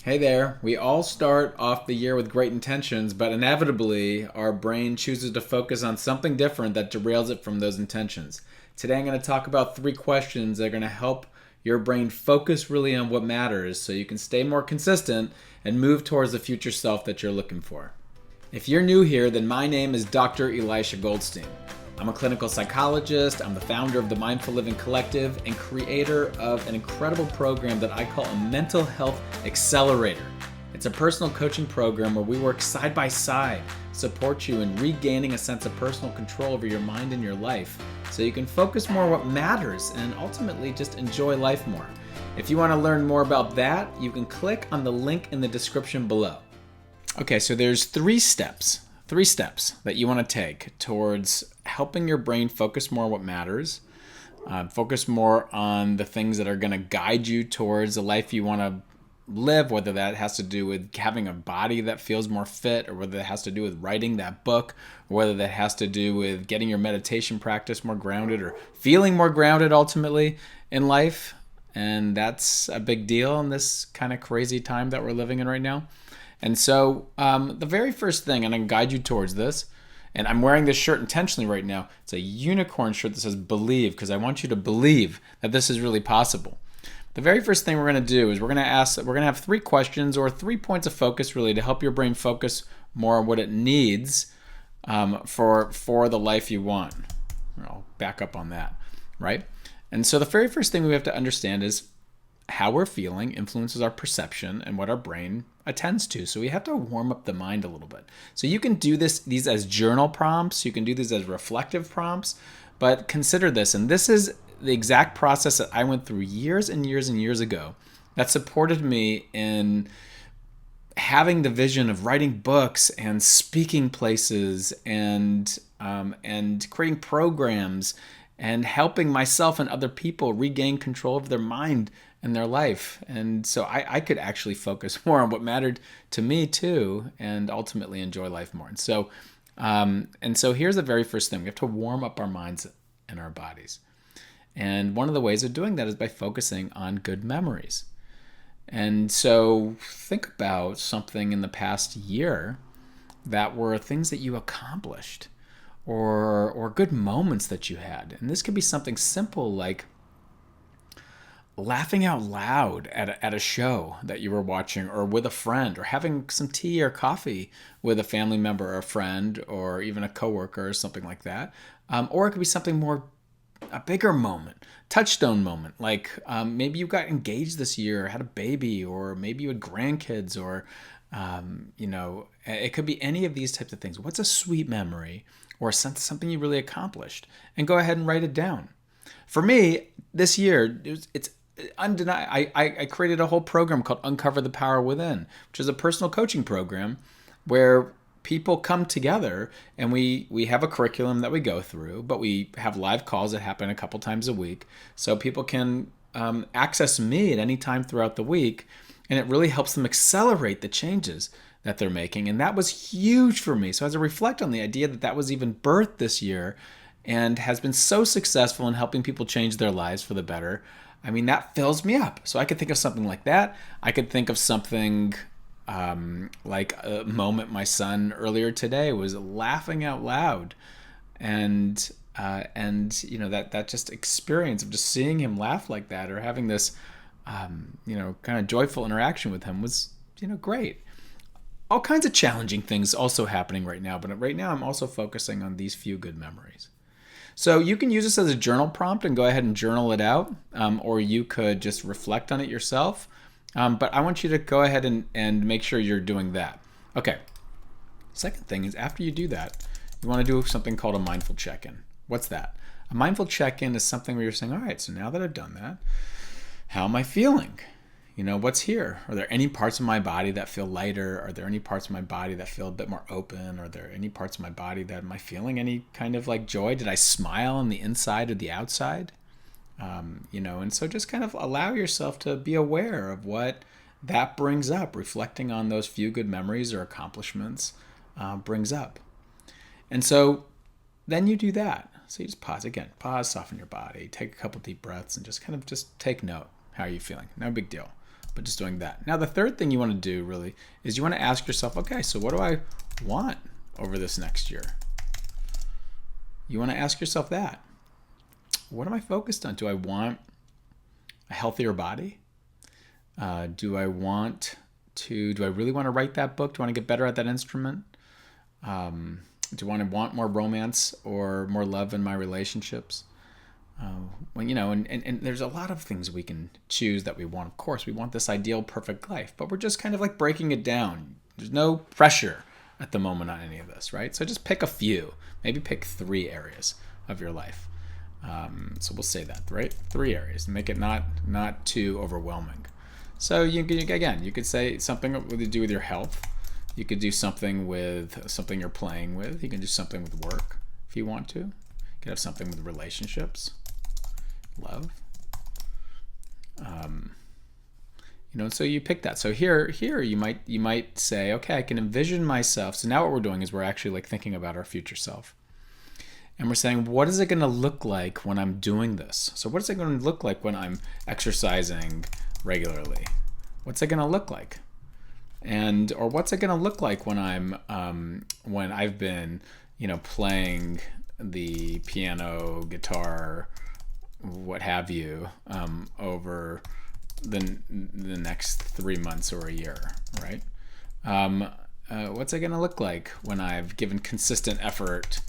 Hey there. We all start off the year with great intentions, but inevitably our brain chooses to focus on something different that derails it from those intentions. Today I'm going to talk about three questions that are going to help your brain focus really on what matters so you can stay more consistent and move towards the future self that you're looking for. If you're new here, then my name is Dr. Elisha Goldstein. I'm a clinical psychologist, I'm the founder of the Mindful Living Collective, and creator of an incredible program that I call a Mental Health Accelerator. It's a personal coaching program where we work side by side, support you in regaining a sense of personal control over your mind and your life so you can focus more on what matters and ultimately just enjoy life more. If you want to learn more about that, you can click on the link in the description below. Okay, so there's three steps that you want to take towards helping your brain focus more on what matters, focus more on the things that are going to guide you towards the life you want to live, whether that has to do with having a body that feels more fit, or whether that has to do with writing that book, or whether that has to do with getting your meditation practice more grounded or feeling more grounded ultimately in life. And that's a big deal in this kind of crazy time that we're living in right now. And so the very first thing, and I can guide you towards this, and I'm wearing this shirt intentionally right now. It's a unicorn shirt that says believe, because I want you to believe that this is really possible. The very first thing we're going to do is we're going to have three questions or 3 points of focus really to help your brain focus more on what it needs for the life you want. I'll back up on that, right? And so the very first thing we have to understand is how we're feeling influences our perception and what our brain attends to. So we have to warm up the mind a little bit. So you can do these as journal prompts, you can do these as reflective prompts, but consider this, and this is the exact process that I went through years and years and years ago that supported me in having the vision of writing books and speaking places and creating programs and helping myself and other people regain control of their mind and their life. And so I could actually focus more on what mattered to me too, and ultimately enjoy life more. And so here's the very first thing. We have to warm up our minds and our bodies. And one of the ways of doing that is by focusing on good memories. And so think about something in the past year that were things that you accomplished or good moments that you had. And this could be something simple like laughing out loud at a show that you were watching, or with a friend, or having some tea or coffee with a family member or a friend, or even a coworker or something like that. Or it could be something more, a bigger moment, touchstone moment, like maybe you got engaged this year, or had a baby, or maybe you had grandkids, or it could be any of these types of things. What's a sweet memory or something you really accomplished? And go ahead and write it down. For me, this year, it's undeniable. I created a whole program called Uncover the Power Within, which is a personal coaching program where people come together and we have a curriculum that we go through, but we have live calls that happen a couple times a week. So people can access me at any time throughout the week, and it really helps them accelerate the changes that they're making. And that was huge for me. So as I reflect on the idea that was even birthed this year and has been so successful in helping people change their lives for the better, I mean, that fills me up. So I could think of something like that. I could think of something like a moment my son earlier today was laughing out loud, and that just experience of just seeing him laugh like that, or having this kind of joyful interaction with him was great. All kinds of challenging things also happening right now, but right now I'm also focusing on these few good memories. So you can use this as a journal prompt and go ahead and journal it out, or you could just reflect on it yourself. But I want you to go ahead and make sure you're doing that. Okay. Second thing is, after you do that, you want to do something called a mindful check-in. What's that? A mindful check-in is something where you're saying, all right, so now that I've done that, how am I feeling? What's here? Are there any parts of my body that feel lighter? Are there any parts of my body that feel a bit more open? Are there any parts of my body that am I feeling any kind of like joy? Did I smile on the inside or the outside? And so just kind of allow yourself to be aware of what that brings up, reflecting on those few good memories or accomplishments brings up. And so then you do that. So you just pause, soften your body, take a couple deep breaths, and just take note. How are you feeling? No big deal. but just doing that. Now, the third thing you want to do really is you want to ask yourself, okay, so what do I want over this next year? You want to ask yourself that. What am I focused on? Do I want a healthier body? Do I really want to write that book? Do I want to get better at that instrument? Do I want more romance or more love in my relationships? And there's a lot of things we can choose that we want. Of course, we want this ideal perfect life, but we're just kind of like breaking it down. There's no pressure at the moment on any of this, right? So just pick a few, maybe pick 3 areas of your life. So we'll say that, right? 3 areas, make it not too overwhelming. So you could say something to do with your health. You could do something with something you're playing with. You can do something with work if you want to. You could have something with relationships, love. So you pick that. So here you might say, okay, I can envision myself. So now what we're doing is we're actually like thinking about our future self. And we're saying, what is it going to look like when I'm doing this? So what is it going to look like when I'm exercising regularly? What's it going to look like? Or what's it going to look like when when I've been, playing the piano, guitar, what have you, over the next 3 months or a year, right? What's it going to look like when I've given consistent effort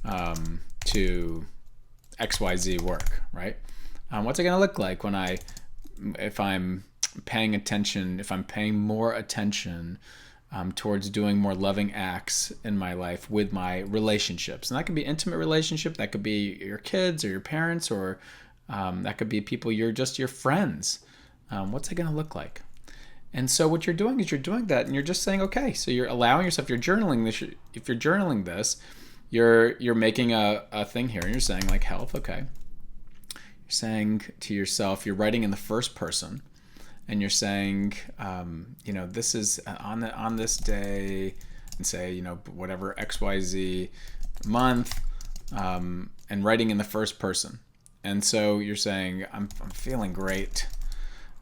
to XYZ work, right? What's it going to look like if I'm paying attention, if I'm paying more attention towards doing more loving acts in my life with my relationships? And that could be intimate relationship, that could be your kids or your parents, or that could be people your friends. What's it going to look like? And so what you're doing is you're doing that, and you're just saying, okay, so you're allowing yourself, you're journaling this. If you're journaling this, you're making a thing here, and you're saying like health, okay. You're saying to yourself, you're writing in the first person, and you're saying, this is on this day, and say, whatever XYZ month, and writing in the first person. And so you're saying, I'm feeling great.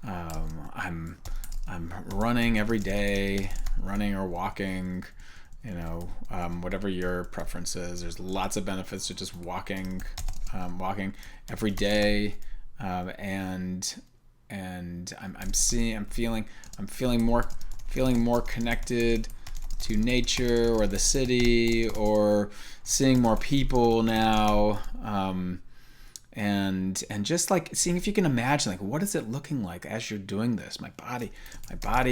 I'm running every day, running or walking, whatever your preference is. There's lots of benefits to just walking every day, and I'm feeling more connected to nature or the city, or seeing more people now, and just like seeing if you can imagine, like, what is it looking like as you're doing this? My body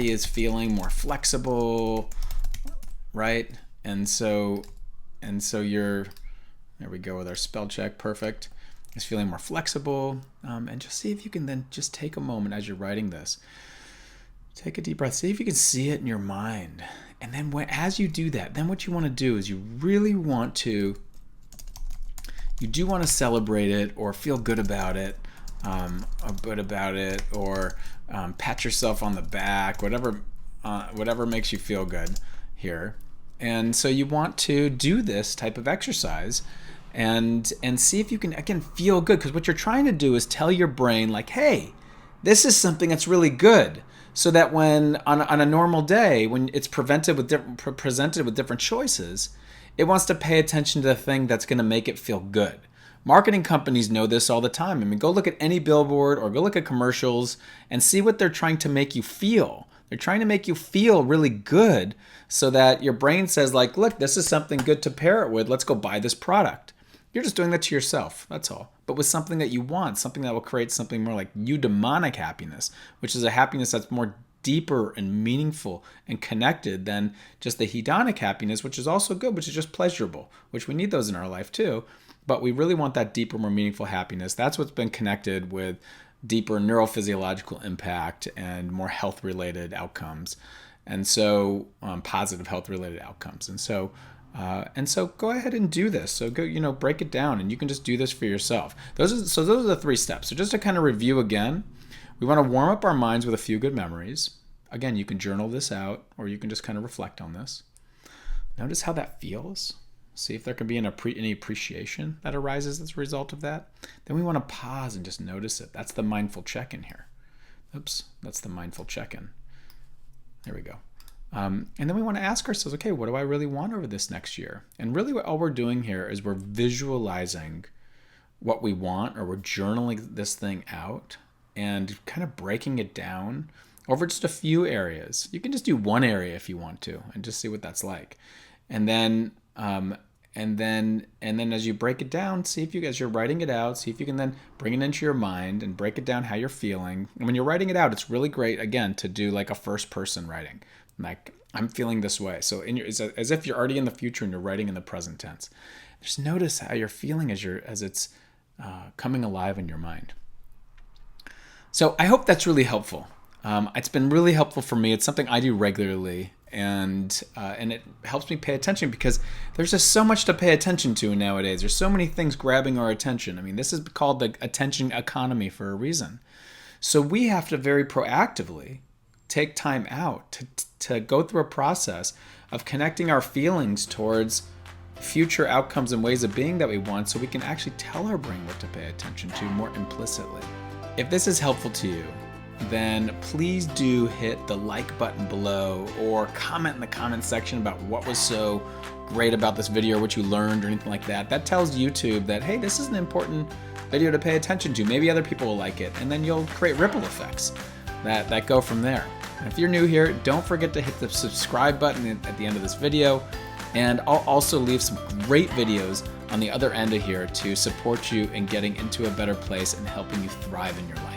is feeling more flexible, right? And so you're, there we go with our spell check, perfect. It's feeling more flexible, and just see if you can then just take a moment as you're writing this. Take a deep breath. See if you can see it in your mind. And then as you do that, then what you want to do is you do want to celebrate it, or feel good about it, or pat yourself on the back, whatever makes you feel good here. And so you want to do this type of exercise and see if you can, again, feel good, because what you're trying to do is tell your brain, like, hey, this is something that's really good, so that when on a normal day, when it's presented with different choices, it wants to pay attention to the thing that's going to make it feel good. Marketing companies know this all the time. I mean, go look at any billboard or go look at commercials and see what they're trying to make you feel. They're trying to make you feel really good, so that your brain says, like, look, this is something good to pair it with. Let's go buy this product. You're just doing that to yourself. That's all. But with something that you want, something that will create something more like eudaimonic happiness, which is a happiness that's more deeper and meaningful and connected than just the hedonic happiness, which is also good, which is just pleasurable, which we need those in our life too. But we really want that deeper, more meaningful happiness. That's what's been connected with deeper neurophysiological impact and more health-related outcomes. And so positive health-related outcomes. And so go ahead and do this. So go, break it down, and you can just do this for yourself. Those are the 3 steps. So just to kind of review again, we want to warm up our minds with a few good memories. Again, you can journal this out, or you can just kind of reflect on this. Notice how that feels. See if there can be any appreciation that arises as a result of that. Then we want to pause and just notice it. That's the mindful check-in here. Oops, that's the mindful check-in. There we go. And then we want to ask ourselves, okay, what do I really want over this next year? And really all we're doing here is we're visualizing what we want, or we're journaling this thing out and kind of breaking it down over just a few areas. You can just do one area if you want to and just see what that's like. And then as you break it down, see if as you're writing it out, see if you can then bring it into your mind and break it down how you're feeling. And when you're writing it out, it's really great, again, to do like a first person writing. Like, I'm feeling this way. So it's as if you're already in the future and you're writing in the present tense. Just notice how you're feeling as it's coming alive in your mind. So I hope that's really helpful. It's been really helpful for me. It's something I do regularly, and it helps me pay attention, because there's just so much to pay attention to nowadays. There's so many things grabbing our attention. I mean, this is called the attention economy for a reason. So we have to very proactively take time out to go through a process of connecting our feelings towards future outcomes and ways of being that we want, so we can actually tell our brain what to pay attention to more implicitly. If this is helpful to you, then please do hit the like button below, or comment in the comment section about what was so great about this video, or what you learned, or anything like that. That tells YouTube that, hey, this is an important video to pay attention to. Maybe other people will like it, and then you'll create ripple effects that go from there. And if you're new here, don't forget to hit the subscribe button at the end of this video. And I'll also leave some great videos on the other end of here to support you in getting into a better place and helping you thrive in your life.